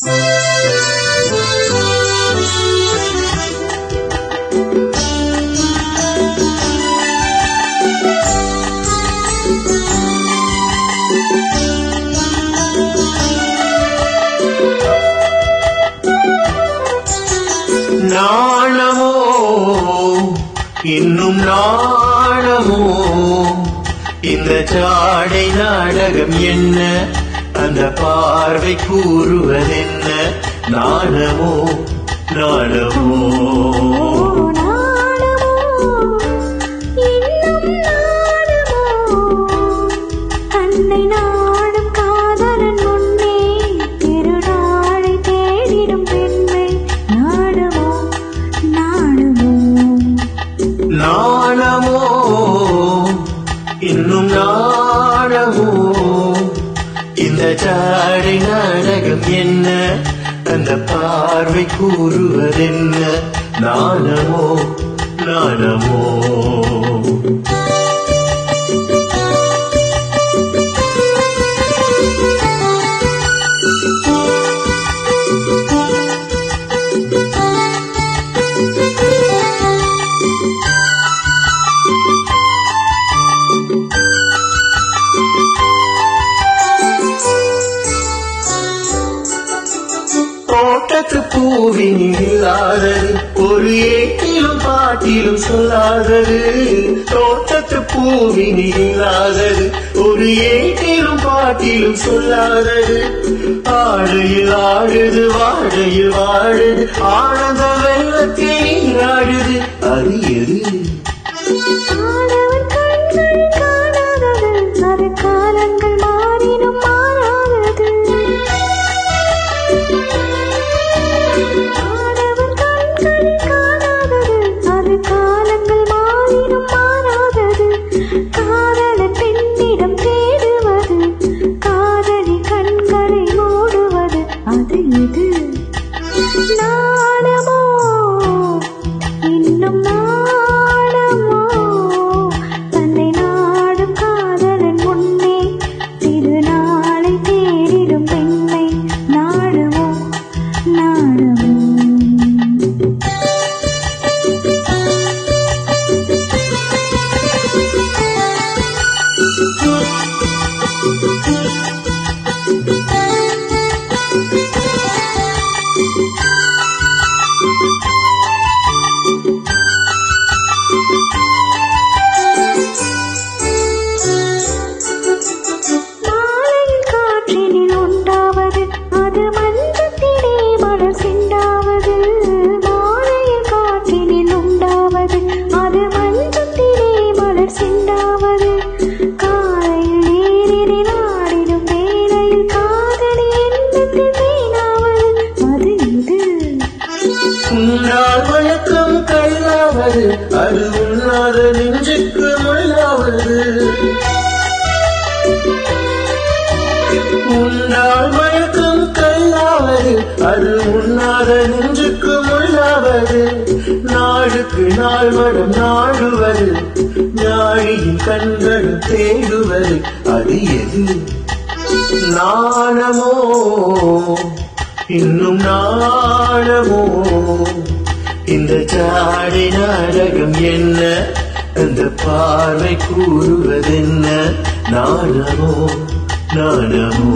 நாணமோ இன்னும் நாணமோ இந்த ஜாடை நாடகம் என்ன, அந்த பார்வை கூறுவதென்ன, நாணமோ நாணமோ நாணமோ இன்னும் நாணமோ இந்த ஜாடை நாடகம் என்ன, அந்த பார்வை கூறுவதென்ன, நாணமோ நாணமோ தோட்டத்து பூவின் இல்லாதது ஒரு ஏட்டிலும் பாட்டிலும் சொல்லாதது, தோட்டத்து பூவின் இல்லாதது ஒரு ஏட்டிலும் பாட்டிலும் சொல்லாதது, ஆடையில் ஆடுது வாழையில் வாழுது ஆனந்த வெள்ளத்தில் நீராடுது, அது எது காலங்கள் மாறினும் மாறாதது, ஆடவன் கண்கள் காணாதது, அது காலங்கள் மாறினும் மாறாதது, காதலன் பெண்ணிடம் தேடுவது, காதலி கண்களை மூடுவது, அது இது நாணமோ இன்னும் நாணமோ, தன்னை நாடும் காதலன் முன்னே திருநாளை தேடிடும் பெண்ணை, நாடுமோ நாடுமோ மாலையில் காற்றினில் உண்டாவது, அது மஞ்சத்திலே மலர் சிண்டாவது, மாலையில் காற்றினில் உண்டாவது, அது மஞ்சத்திலே மலர் சிண்டாவது, காலையில் நீரினில் ஆடிடும் வேளையில் காதலி எண்ணத்தில் வீணாவது, அது இது உன்னால் வழக்கம் கல்லாவது, அது உண்ணாத நெஞ்சுக்கு முள்ளாவது, உன்னால் வழக்கம் கல்லாவது, அது உண்ணாத நெஞ்சுக்கு முள்ளாவது, நாளுக்கு நாள் வரும் நாடுவது, ஞானியின் கண்களும் தேடுவது, அது எது நாணமோ இன்னும் நாணமோ இந்த ஜாடை நாடகம் என்ன, அந்த பார்வை கூறுவதென்ன, நாணமோ நாணமோ